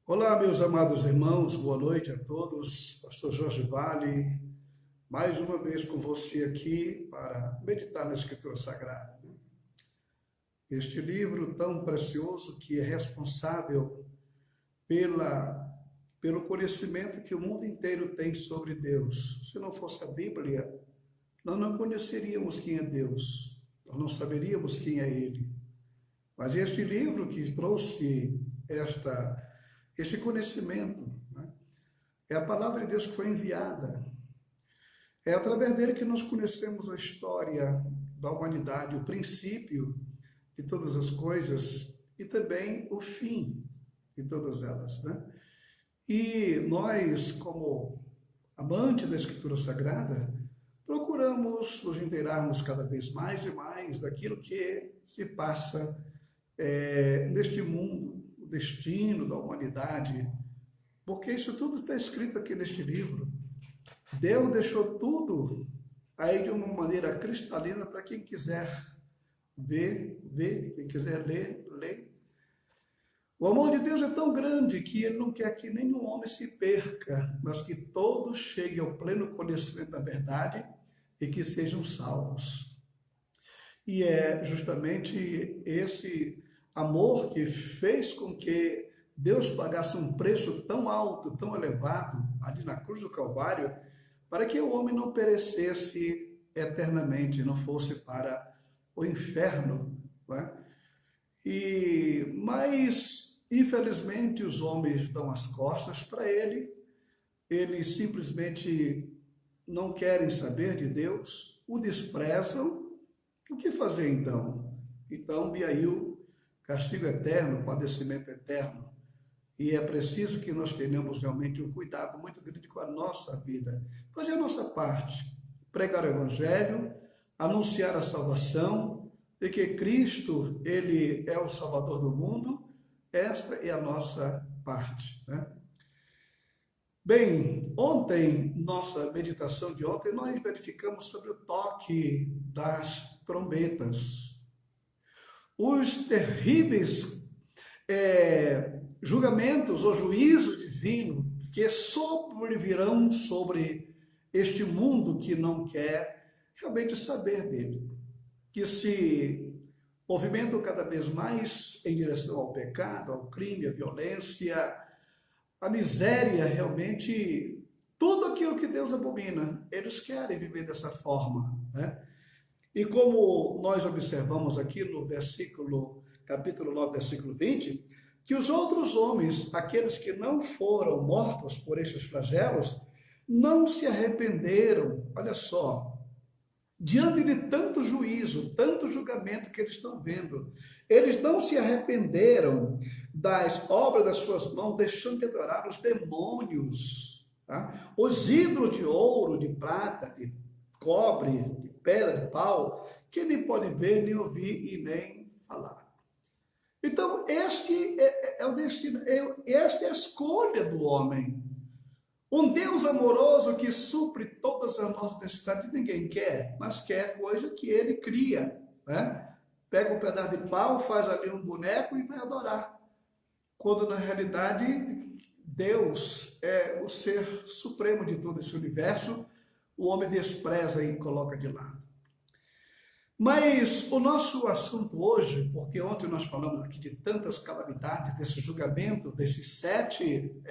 Olá, meus amados irmãos, boa noite a todos. Pastor Jorge Vale, mais uma vez com você aqui para meditar na Escritura Sagrada. Este livro tão precioso que é responsável pelo conhecimento que o mundo inteiro tem sobre Deus. Se não fosse a Bíblia, nós não conheceríamos quem é Deus, nós não saberíamos quem é Ele. Mas este livro que trouxe este conhecimento, né? É a palavra de Deus que foi enviada. É através dele que nós conhecemos a história da humanidade, o princípio de todas as coisas e também o fim de todas elas, né? E nós, como amantes da Escritura Sagrada, procuramos nos inteirarmos cada vez mais e mais daquilo que se passa neste mundo, o destino da humanidade, porque isso tudo está escrito aqui neste livro. Deus deixou tudo aí de uma maneira cristalina para quem quiser ver, quem quiser ler, ler. O amor de Deus é tão grande que Ele não quer que nenhum homem se perca, mas que todos cheguem ao pleno conhecimento da verdade e que sejam salvos. E é justamente esse amor que fez com que Deus pagasse um preço tão alto, tão elevado, ali na cruz do Calvário, para que o homem não perecesse eternamente, não fosse para o inferno, não é? Mas, infelizmente, os homens dão as costas para ele, eles simplesmente não querem saber de Deus, o desprezam. O que fazer então? Então, vi aí o castigo eterno, o padecimento eterno. E é preciso que nós tenhamos realmente um cuidado muito grande com a nossa vida. Fazer a nossa parte, pregar o Evangelho, anunciar a salvação, de que Cristo, Ele é o Salvador do mundo. Esta é a nossa parte, né? Bem, nossa meditação de ontem, nós verificamos sobre o toque das trombetas. Os terríveis julgamentos ou juízos divinos que sobrevirão sobre este mundo que não quer realmente saber dele, que se movimentam cada vez mais em direção ao pecado, ao crime, à violência, à miséria, realmente, tudo aquilo que Deus abomina. Eles querem viver dessa forma, né? E como nós observamos aqui no capítulo 9, versículo 20, que os outros homens, aqueles que não foram mortos por estes flagelos, não se arrependeram, olha só, diante de tanto juízo, tanto julgamento que eles estão vendo. Eles não se arrependeram das obras das suas mãos, deixando de adorar os demônios, tá? Os ídolos de ouro, de prata, de cobre, de pedra, de pau, que nem pode ver, nem ouvir e nem falar. Então, este é o destino, esta é a escolha do homem. Um Deus amoroso que supre todas as nossas necessidades, ninguém quer, mas quer coisa que ele cria, né? Pega um pedaço de pau, faz ali um boneco e vai adorar. Quando na realidade Deus é o ser supremo de todo esse universo, o homem despreza e coloca de lado. Mas o nosso assunto hoje, porque ontem nós falamos aqui de tantas calamidades, desse julgamento, desses 7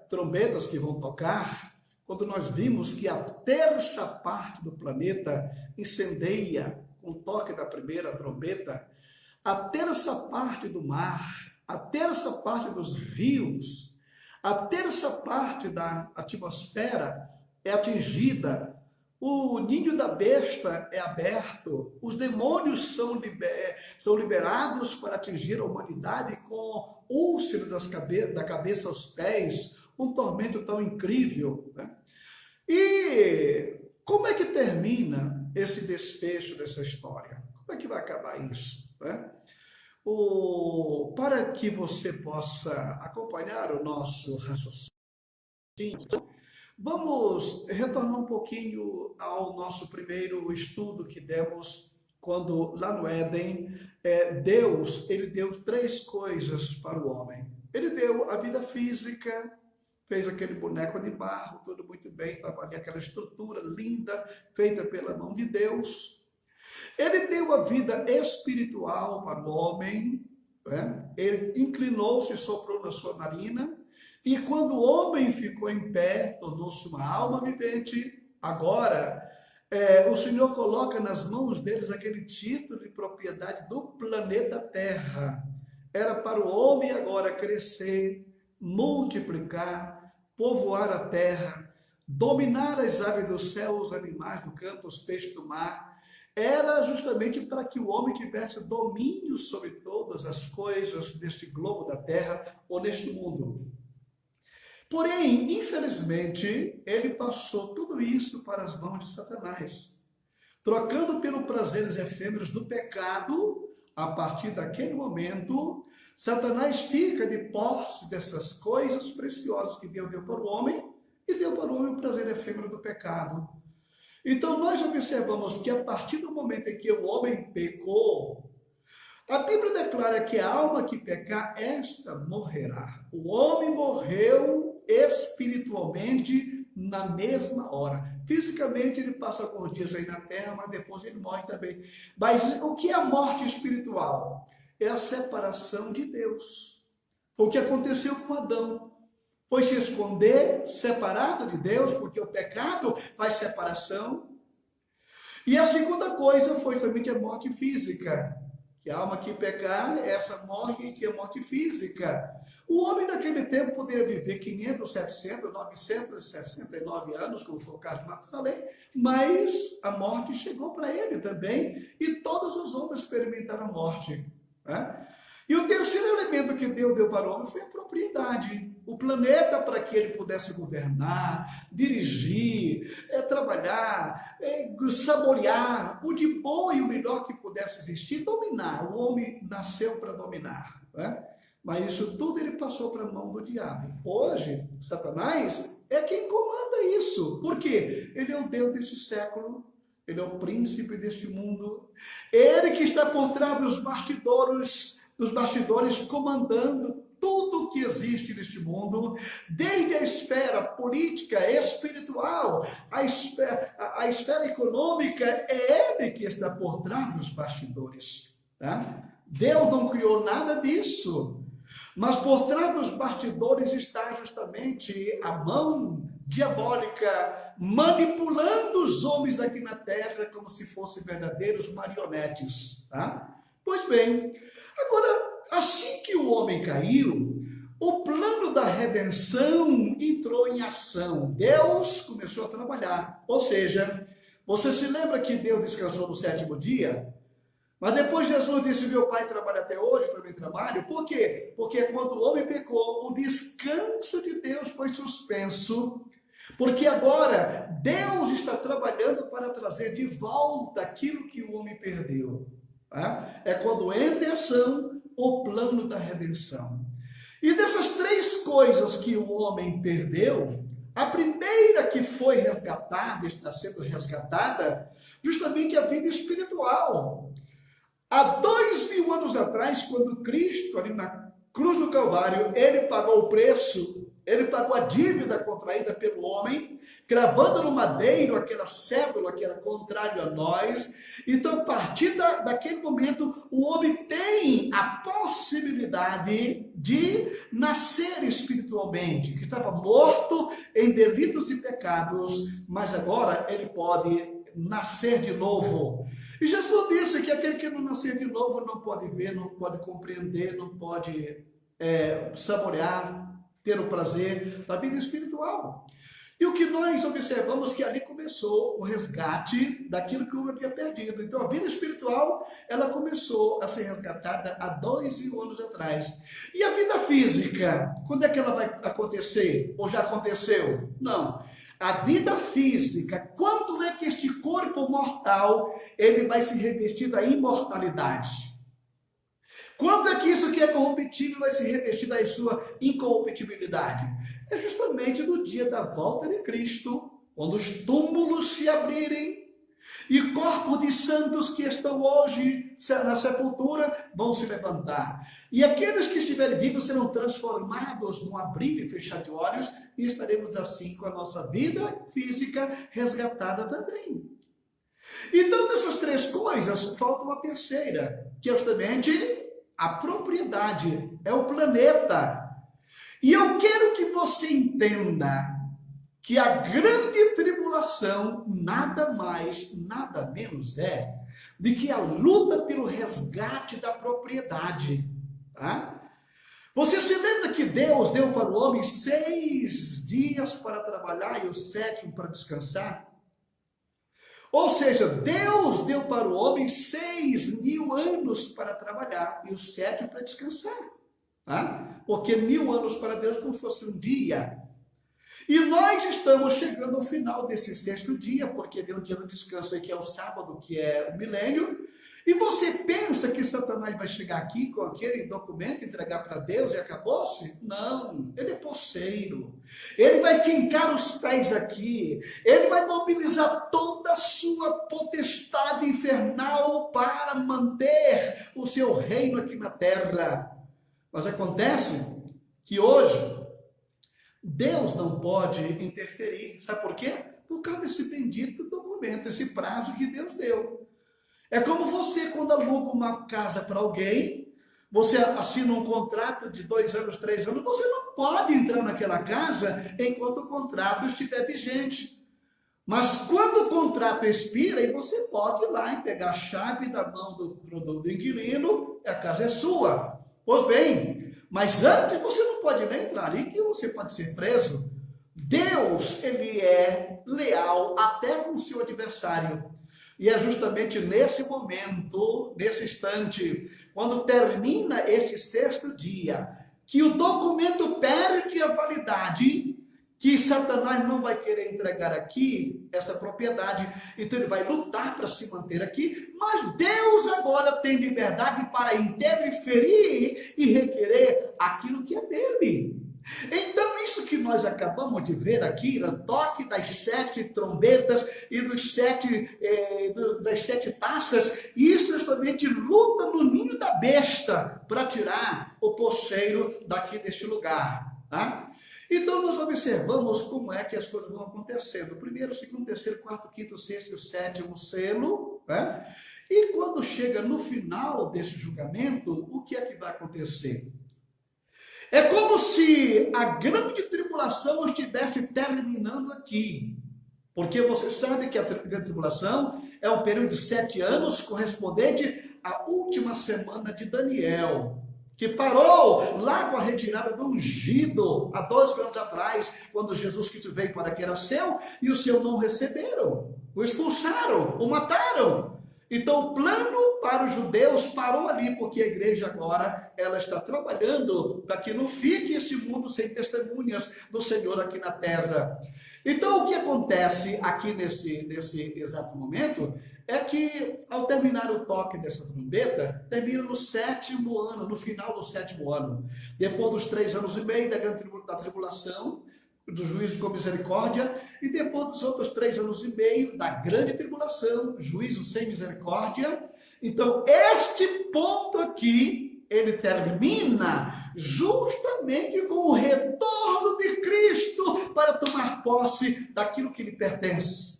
trombetas que vão tocar, quando nós vimos que a terça parte do planeta incendeia com o toque da primeira trombeta, a terça parte do mar, a terça parte dos rios, a terça parte da atmosfera é atingida, o ninho da besta é aberto, os demônios são liberados para atingir a humanidade com úlcera da cabeça aos pés, um tormento tão incrível, né? E como é que termina esse desfecho dessa história? Como é que vai acabar isso, né? Para que você possa acompanhar o nosso raciocínio, vamos retornar um pouquinho ao nosso primeiro estudo que demos quando lá no Éden, Deus, ele deu 3 coisas para o homem. Ele deu a vida física, fez aquele boneco de barro, tudo muito bem, estava ali aquela estrutura linda, feita pela mão de Deus. Ele deu a vida espiritual para o homem, né? Ele inclinou-se e soprou na sua narina, e quando o homem ficou em pé, tornou-se uma alma vivente. Agora, o Senhor coloca nas mãos deles aquele título de propriedade do planeta Terra. Era para o homem agora crescer, multiplicar, povoar a terra, dominar as aves do céu, os animais do campo, os peixes do mar. Era justamente para que o homem tivesse domínio sobre todas as coisas deste globo da terra ou neste mundo. Porém, infelizmente, ele passou tudo isso para as mãos de Satanás, trocando pelos prazeres efêmeros do pecado. A partir daquele momento, Satanás fica de posse dessas coisas preciosas que Deus deu para o homem, e deu para o homem o prazer efêmero do pecado. Então, nós observamos que a partir do momento em que o homem pecou, a Bíblia declara que a alma que pecar, esta morrerá. O homem morreu espiritualmente na mesma hora. Fisicamente ele passa alguns dias aí na terra, mas depois ele morre também. Mas o que é a morte espiritual? É a separação de Deus. O que aconteceu com Adão? Foi se esconder, separado de Deus, porque o pecado faz separação. E a segunda coisa foi também a morte física. Que a alma que pecar, essa morre, que é a morte física. O homem naquele tempo poderia viver 500, 700, 969 anos, como foi o caso de Matusalém, mas a morte chegou para ele também, e todos os homens experimentaram a morte, né? E o terceiro elemento que Deus deu para o homem foi a propriedade. O planeta para que ele pudesse governar, dirigir, trabalhar, saborear o de bom e o melhor que pudesse existir, dominar. O homem nasceu para dominar, né? Mas isso tudo ele passou para a mão do diabo. Hoje, Satanás é quem comanda isso. Por quê? Ele é o Deus deste século. Ele é o príncipe deste mundo. Ele que está por trás dos bastidores comandando tudo que existe neste mundo, desde a esfera política, espiritual, a esfera econômica. É ele que está por trás dos bastidores, tá? Deus não criou nada disso, mas por trás dos bastidores está justamente a mão diabólica manipulando os homens aqui na terra como se fossem verdadeiros marionetes, tá? Pois bem, agora, assim que o homem caiu, o plano da redenção entrou em ação. Deus começou a trabalhar. Ou seja, você se lembra que Deus descansou no sétimo dia? Mas depois Jesus disse, meu Pai trabalha até hoje, eu também trabalho. Por quê? Porque quando o homem pecou, o descanso de Deus foi suspenso. Porque agora Deus está trabalhando para trazer de volta aquilo que o homem perdeu. Tá? É quando entra em ação o plano da redenção. E dessas três coisas que o homem perdeu, a primeira que foi resgatada, está sendo resgatada, justamente a vida espiritual. Há 2000 anos atrás, quando Cristo, ali na cruz do Calvário, ele pagou o preço, ele pagou a dívida contraída pelo homem, cravando no madeiro aquela cédula que era contrária a nós. Então, a partir daquele momento, o homem tem a possibilidade de nascer espiritualmente, que estava morto em delitos e pecados, mas agora ele pode nascer de novo. E Jesus disse que aquele que não nascer de novo não pode ver, não pode compreender, não pode saborear, ter o prazer da vida espiritual. E o que nós observamos que ali começou o resgate daquilo que o homem havia perdido. Então a vida espiritual, ela começou a ser resgatada há 2000 anos atrás. E a vida física, quando é que ela vai acontecer? Ou já aconteceu? Não. A vida física, quando é que este corpo mortal, ele vai se revestir da imortalidade? Quando é que isso que é corruptível vai se revestir da sua incorruptibilidade? É justamente no dia da volta de Cristo, quando os túmulos se abrirem e corpos de santos que estão hoje na sepultura vão se levantar. E aqueles que estiverem vivos serão transformados num abrir e fechar de olhos, e estaremos assim com a nossa vida física resgatada também. Então, dessas três coisas, falta uma terceira, que é justamente a propriedade, é o planeta. E eu quero que você entenda que a grande tribulação nada mais, nada menos é de que a luta pelo resgate da propriedade. Tá? Você se lembra que Deus deu para o homem 6 dias para trabalhar e o 7º para descansar? Ou seja, Deus deu para o homem 6.000 anos para trabalhar e o 7º para descansar. Tá? Porque 1.000 anos para Deus como fosse um dia. E nós estamos chegando ao final desse 6º dia, porque vem um dia do descanso aí, que é o sábado, que é o milênio. E você pensa que Satanás vai chegar aqui com aquele documento, entregar para Deus e acabou-se? Não, ele é posseiro. Ele vai fincar os pés aqui. Ele vai mobilizar toda a sua potestade infernal para manter o seu reino aqui na terra. Mas acontece que hoje Deus não pode interferir. Sabe por quê? Por causa desse bendito documento, esse prazo que Deus deu. É como você, quando aluga uma casa para alguém, você assina um contrato de 2 anos, 3 anos, você não pode entrar naquela casa enquanto o contrato estiver vigente. Mas quando o contrato expira, aí você pode ir lá e pegar a chave da mão do inquilino, e a casa é sua. Pois bem, mas antes você não pode nem entrar ali, que você pode ser preso. Deus, ele é leal até com o seu adversário. E é justamente nesse momento, nesse instante, quando termina este 6º dia, que o documento perde a validade, que Satanás não vai querer entregar aqui essa propriedade, então ele vai lutar para se manter aqui, mas Deus agora tem liberdade para interferir e requerer aquilo que é dele. Então, isso que nós acabamos de ver aqui, no toque das 7 trombetas e das 7 taças, isso justamente luta no ninho da besta para tirar o posseiro daqui deste lugar. Tá? Então, nós observamos como é que as coisas vão acontecendo. Primeiro, segundo, terceiro, quarto, quinto, sexto e o 7º selo. Né? E quando chega no final desse julgamento, o que é que vai acontecer? É como se a grande tribulação estivesse terminando aqui. Porque você sabe que a grande tribulação é um período de 7 anos, correspondente à última semana de Daniel, que parou lá com a retirada do ungido, há 2 anos atrás, quando Jesus Cristo veio para que era seu, e o seu não receberam, o expulsaram, o mataram. Então o plano para os judeus parou ali, porque a igreja agora, ela está trabalhando para que não fique este mundo sem testemunhas do Senhor aqui na terra. Então o que acontece aqui nesse exato momento é que ao terminar o toque dessa trombeta, termina no 7º ano, no final do 7º ano, depois dos 3 anos e meio da tribulação, do juízo com misericórdia, e depois dos outros 3 anos e meio da grande tribulação, juízo sem misericórdia. Então, este ponto aqui, ele termina justamente com o retorno de Cristo para tomar posse daquilo que lhe pertence.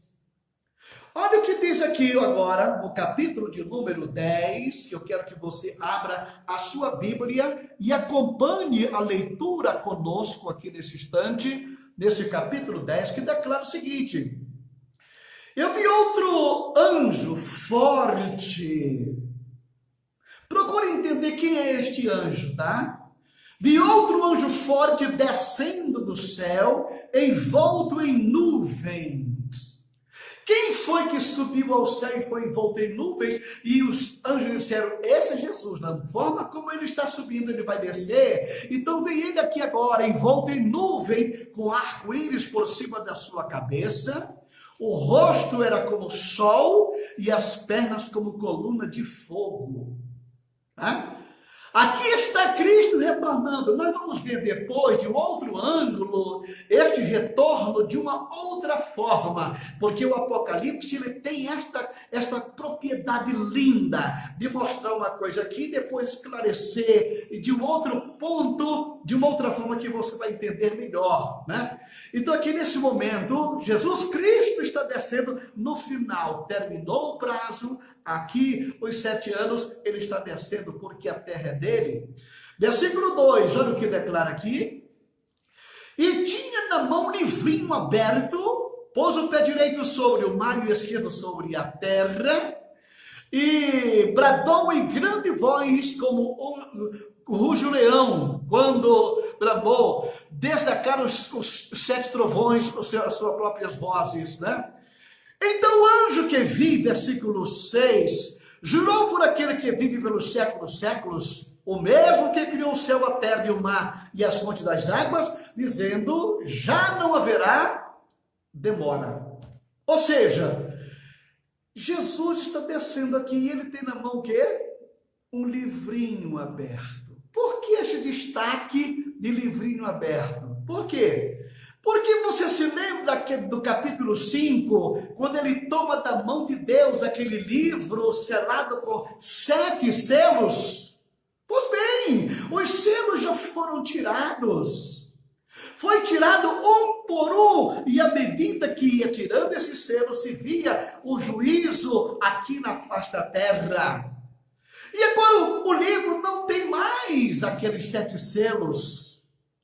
Olha o que diz aqui agora, no capítulo de número 10, que eu quero que você abra a sua Bíblia e acompanhe a leitura conosco aqui nesse instante, neste capítulo 10, que declara o seguinte: eu vi outro anjo forte. Procure entender quem é este anjo, tá? Vi outro anjo forte descendo do céu, envolto em nuvens. Quem foi que subiu ao céu e foi envolto em nuvens? E os anjos disseram: esse é Jesus, da forma como ele está subindo, ele vai descer. Então vem ele aqui agora, envolto em nuvem, com arco-íris por cima da sua cabeça. O rosto era como o sol e as pernas como coluna de fogo. Tá? Aqui está Cristo retornando. Nós vamos ver depois, de outro ângulo, este retorno de uma outra forma, porque o Apocalipse ele tem esta propriedade linda de mostrar uma coisa aqui e depois esclarecer de um outro ponto, de uma outra forma que você vai entender melhor, né? Então aqui nesse momento, Jesus Cristo está descendo no final, terminou o prazo, aqui os 7 anos, ele está descendo porque a terra é dele. Versículo 2, olha o que declara aqui. E tinha na mão um livrinho aberto, pôs o pé direito sobre o mar e o esquerdo sobre a terra, e bradou em grande voz como um ruge o leão, quando bramou, destacaram os 7 trovões, as suas próprias vozes, né? Então o anjo que vi, versículo 6, jurou por aquele que vive pelos séculos, séculos, o mesmo que criou o céu, a terra e o mar e as fontes das águas, dizendo, já não haverá demora. Ou seja, Jesus está descendo aqui e ele tem na mão o quê? Um livrinho aberto. Por que esse destaque de livrinho aberto? Por quê? Porque você se lembra do capítulo 5, quando ele toma da mão de Deus aquele livro selado com 7 selos? Pois bem, os selos já foram tirados. Foi tirado um por um, e à medida que ia tirando esses selos, se via o juízo aqui na face da terra. E agora o livro não tem mais aqueles 7 selos.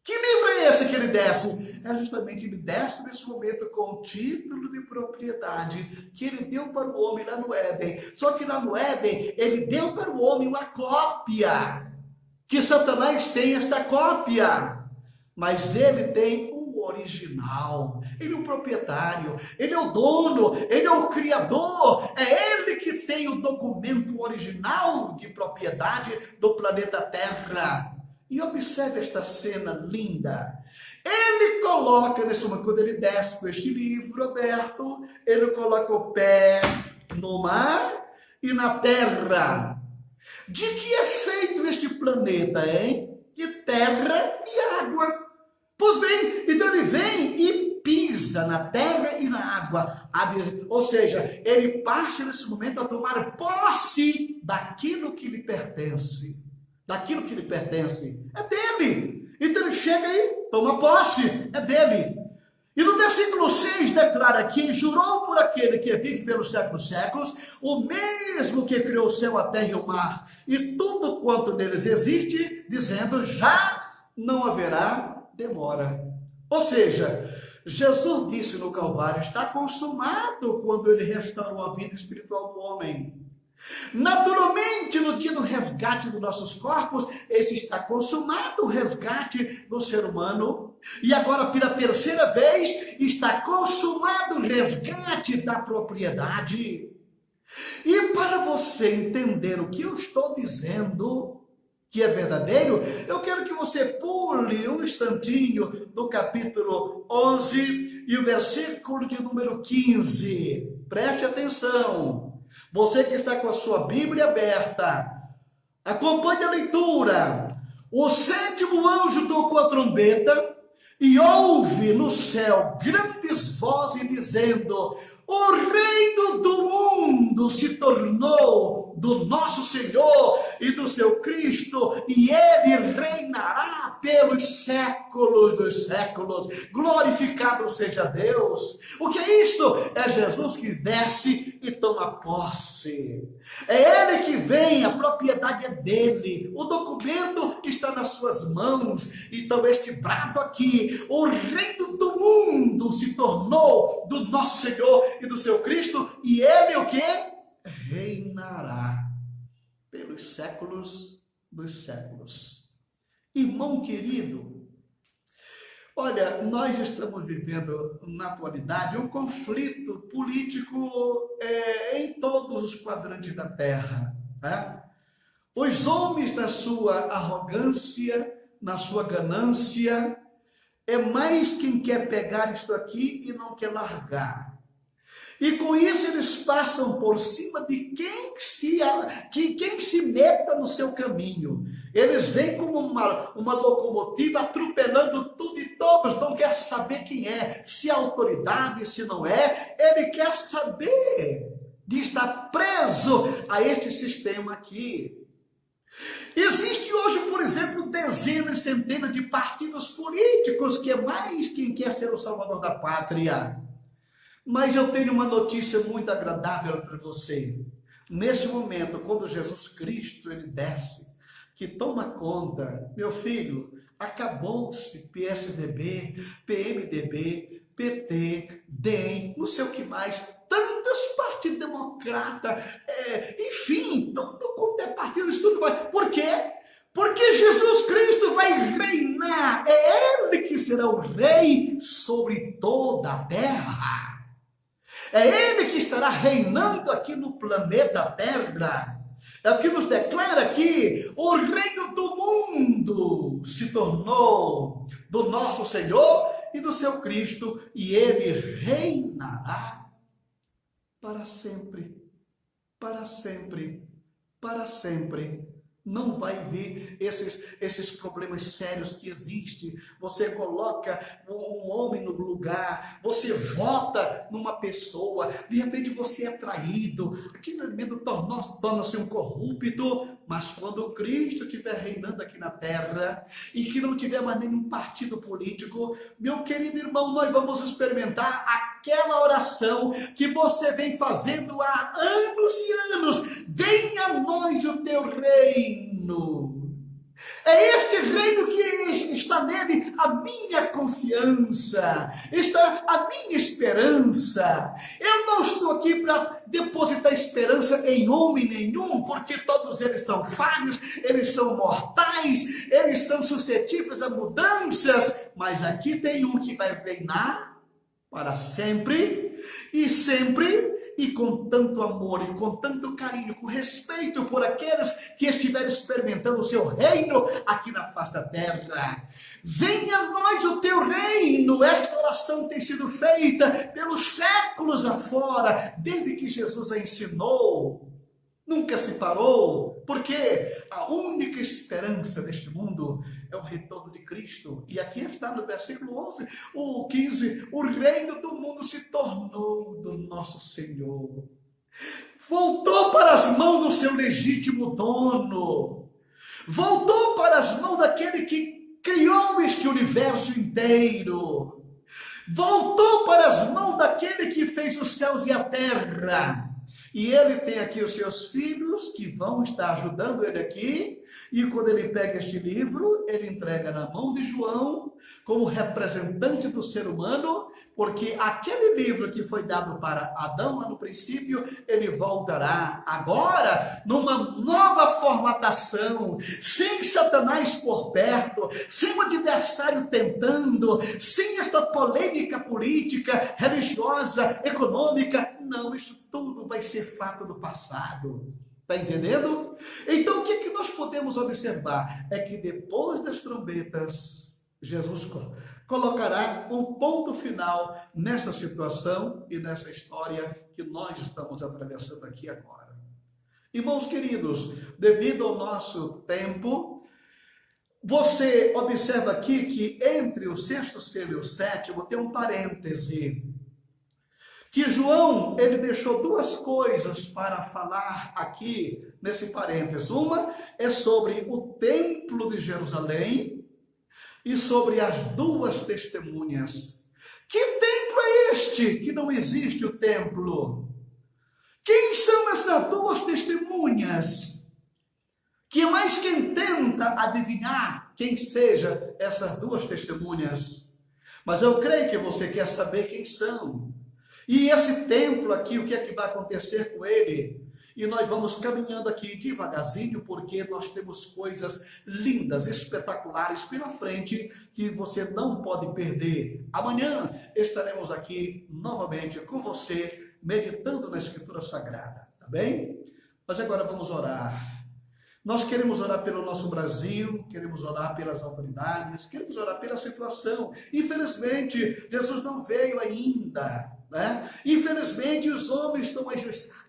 Que livro é esse que ele desce? É justamente, ele desce nesse momento com o título de propriedade que ele deu para o homem lá no Éden. Só que lá no Éden, ele deu para o homem uma cópia. Que Satanás tem esta cópia. Mas ele tem o original. Ele é o proprietário. Ele é o dono. Ele é o criador. É ele que tem o documento original de propriedade do planeta Terra. E observe esta cena linda. Ele coloca, nesse momento, quando ele desce com este livro aberto, ele coloca o pé no mar e na terra. De que é feito este planeta, hein? De terra e água. Pois bem, então ele vem e pisa na terra e na água. Ou seja, ele passa nesse momento a tomar posse daquilo que lhe pertence. Daquilo que lhe pertence, é dele. Então ele chega aí, toma posse, é dele. E no versículo 6 declara que jurou por aquele que vive pelos séculos séculos, o mesmo que criou o céu, a terra e o mar, e tudo quanto neles existe, dizendo, já não haverá demora. Ou seja, Jesus disse no Calvário, está consumado, quando ele restaurou a vida espiritual do homem. Naturalmente, no dia do resgate dos nossos corpos, esse está consumado, o resgate do ser humano. E agora, pela terceira vez, está consumado o resgate da propriedade. E para você entender o que eu estou dizendo, que é verdadeiro, eu quero que você pule um instantinho do capítulo 11 e o versículo de número 15. Preste atenção. Você que está com a sua Bíblia aberta, acompanhe a leitura. O 7º anjo tocou a trombeta e houve no céu grandes vozes dizendo, o reino do mundo se tornou do nosso Senhor e do seu Cristo, e ele reinará pelos séculos dos séculos. Glorificado seja Deus. O que é isto? É Jesus que desce e toma posse. É ele que vem, a propriedade é dele. O documento está nas suas mãos. Então este brado aqui, o reino do mundo se tornou do nosso Senhor e do seu Cristo, e ele o que? Reinará pelos séculos dos séculos. Irmão querido, olha, nós estamos vivendo na atualidade um conflito político em todos os quadrantes da terra, né? Os homens, na sua arrogância, na sua ganância, é mais quem quer pegar isto aqui e não quer largar. E com isso eles passam por cima de quem se meta no seu caminho. Eles vêm como uma locomotiva atropelando tudo e todos, não quer saber quem é, se é autoridade, se não é. Ele quer saber de estar preso a este sistema aqui. Existe hoje, por exemplo, dezenas, centenas de partidos políticos, que é mais quem quer ser o salvador da pátria. Mas eu tenho uma notícia muito agradável para você. Neste momento, quando Jesus Cristo ele desce, que toma conta, meu filho, acabou-se PSDB, PMDB, PT, DEM, não sei o que mais, tantos partidos democratas, enfim, tudo quanto é partido, isso tudo vai. Por quê? Porque Jesus Cristo vai reinar, é Ele que será o rei sobre toda a terra. É Ele que estará reinando aqui no planeta Terra. É o que nos declara que o reino do mundo se tornou do nosso Senhor e do seu Cristo, e Ele reinará para sempre, para sempre, para sempre. Não vai ver esses problemas sérios que existem. Você coloca um homem no lugar, você vota numa pessoa, de repente você é traído, aquele elemento torna-se um corrupto. Mas quando Cristo estiver reinando aqui na terra e que não tiver mais nenhum partido político, meu querido irmão, nós vamos experimentar aquela oração que você vem fazendo há anos e anos: venha a nós o teu reino. É este reino que está nele a minha confiança, está a minha esperança. Eu não estou aqui para depositar esperança em homem nenhum, porque todos eles são falhos, eles são mortais, eles são suscetíveis a mudanças, mas aqui tem um que vai reinar para sempre, e com tanto amor, e com tanto carinho, com respeito por aqueles que estiverem experimentando o seu reino aqui na face da terra. Venha a nós o teu reino. Esta oração tem sido feita pelos séculos afora, desde que Jesus a ensinou. Nunca se parou, porque a única esperança deste mundo é o retorno de Cristo. E aqui está no versículo 11, o 15, o reino do mundo se tornou do nosso Senhor. Voltou para as mãos do seu legítimo dono. Voltou para as mãos daquele que criou este universo inteiro. Voltou para as mãos daquele que fez os céus e a terra. E ele tem aqui os seus filhos que vão estar ajudando ele aqui. E quando ele pega este livro, ele entrega na mão de João como representante do ser humano, porque aquele livro que foi dado para Adão lá no princípio, ele voltará agora numa nova formatação, sem Satanás por perto, sem o adversário tentando, sem esta polêmica política, religiosa, econômica. Não, isso tudo vai ser fato do passado. Está entendendo? Então, o que nós podemos observar? É que depois das trombetas, Jesus colocará um ponto final nessa situação e nessa história que nós estamos atravessando aqui agora. Irmãos queridos, devido ao nosso tempo, você observa aqui que entre o sexto selo e o sétimo tem um parêntese. Que João, ele deixou duas coisas para falar aqui nesse parênteses. Uma é sobre o templo de Jerusalém e sobre as duas testemunhas. Que templo é este que não existe o templo? Quem são essas duas testemunhas? Que é mais quem tenta adivinhar quem seja essas duas testemunhas. Mas eu creio que você quer saber quem são. E esse templo aqui, o que é que vai acontecer com ele? E nós vamos caminhando aqui devagarzinho, porque nós temos coisas lindas, espetaculares pela frente, que você não pode perder. Amanhã estaremos aqui novamente com você, meditando na Escritura Sagrada, tá bem? Mas agora vamos orar. Nós queremos orar pelo nosso Brasil, queremos orar pelas autoridades, queremos orar pela situação. Infelizmente, Jesus não veio ainda. né? Infelizmente os homens estão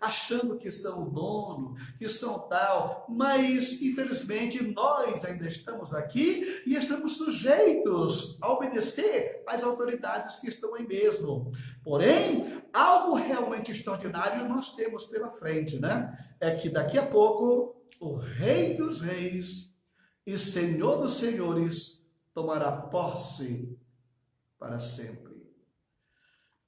achando que são o dono, que são tal, mas infelizmente nós ainda estamos aqui e estamos sujeitos a obedecer às autoridades que estão aí mesmo. Porém, algo realmente extraordinário nós temos pela frente, né? É que daqui a pouco o Rei dos Reis e Senhor dos Senhores tomará posse para sempre.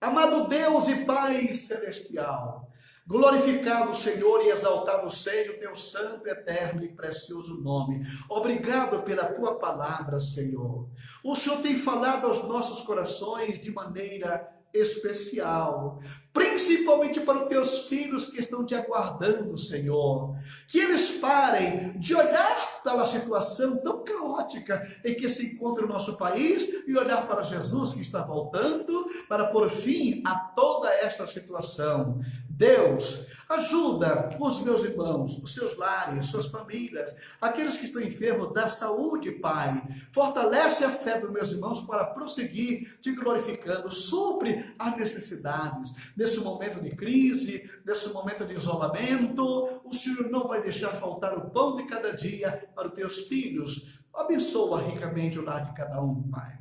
Amado Deus e Pai Celestial, glorificado Senhor e exaltado seja o teu santo, eterno e precioso nome. Obrigado pela tua palavra, Senhor. O Senhor tem falado aos nossos corações de maneira especial, principalmente para os teus filhos que estão te aguardando, Senhor. Que eles parem de olhar pela situação tão caótica em que se encontra o nosso país e olhar para Jesus que está voltando para pôr fim a toda esta situação. Deus, ajuda os meus irmãos, os seus lares, suas famílias, aqueles que estão enfermos, da saúde, Pai. Fortalece a fé dos meus irmãos para prosseguir te glorificando. Supre as necessidades. Nesse momento de crise, nesse momento de isolamento, o Senhor não vai deixar faltar o pão de cada dia para os teus filhos. Abençoa ricamente o lar de cada um, Pai.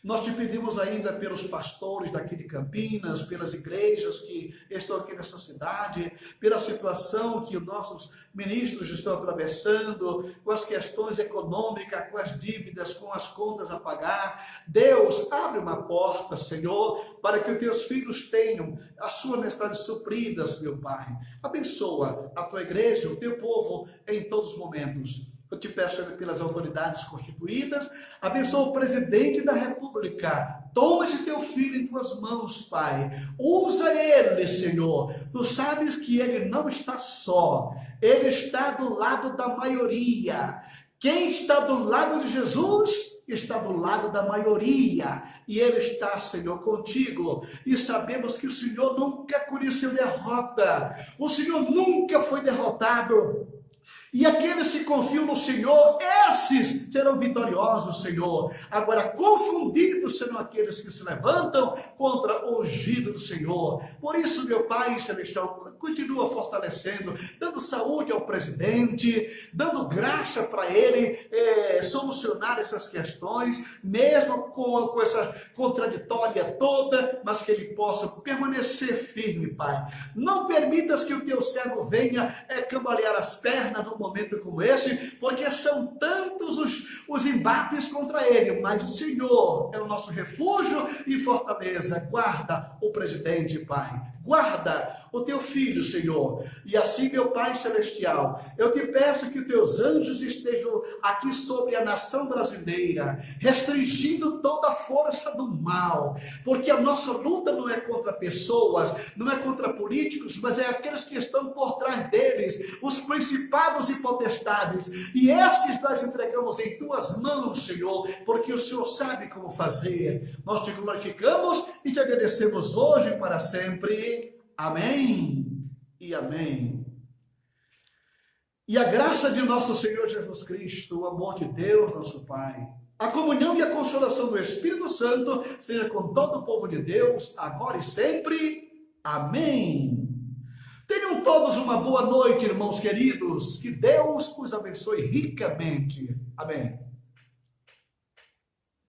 Nós te pedimos ainda pelos pastores daqui de Campinas, pelas igrejas que estão aqui nessa cidade, pela situação que os nossos ministros estão atravessando, com as questões econômicas, com as dívidas, com as contas a pagar. Deus, abre uma porta, Senhor, para que os teus filhos tenham as suas necessidades supridas, meu Pai. Abençoa a tua igreja, o teu povo em todos os momentos. Eu te peço pelas autoridades constituídas, abençoa o presidente da República. Toma esse teu filho em tuas mãos, Pai. Usa ele, Senhor. Tu sabes que ele não está só. Ele está do lado da maioria. Quem está do lado de Jesus está do lado da maioria. E ele está, Senhor, contigo. E sabemos que o Senhor nunca conheceu derrota. O Senhor nunca foi derrotado. E aqueles que confiam no Senhor, esses serão vitoriosos, Senhor. Agora, confundidos serão aqueles que se levantam contra o ungido do Senhor. Por isso, meu Pai Celestial, continua fortalecendo, dando saúde ao presidente, dando graça para ele solucionar essas questões, mesmo com essa contraditória toda, mas que ele possa permanecer firme, Pai. Não permitas que o teu servo venha cambalear as pernas num momento como esse, porque são tantos os embates contra ele, mas o Senhor é o nosso refúgio e fortaleza. Guarda o presidente, Pai. Guarda o teu filho, Senhor. E assim, meu Pai Celestial, eu te peço que os teus anjos estejam aqui sobre a nação brasileira, restringindo toda a força do mal, porque a nossa luta não é contra pessoas, não é contra políticos, mas é aqueles que estão por trás deles, os principados e potestades, e estes nós entregamos em tuas mãos, Senhor, porque o Senhor sabe como fazer. Nós te glorificamos e te agradecemos hoje e para sempre. Amém e amém. E a graça de nosso Senhor Jesus Cristo, o amor de Deus, nosso Pai, a comunhão e a consolação do Espírito Santo seja com todo o povo de Deus, agora e sempre. Amém. Tenham todos uma boa noite, irmãos queridos. Que Deus os abençoe ricamente. Amém.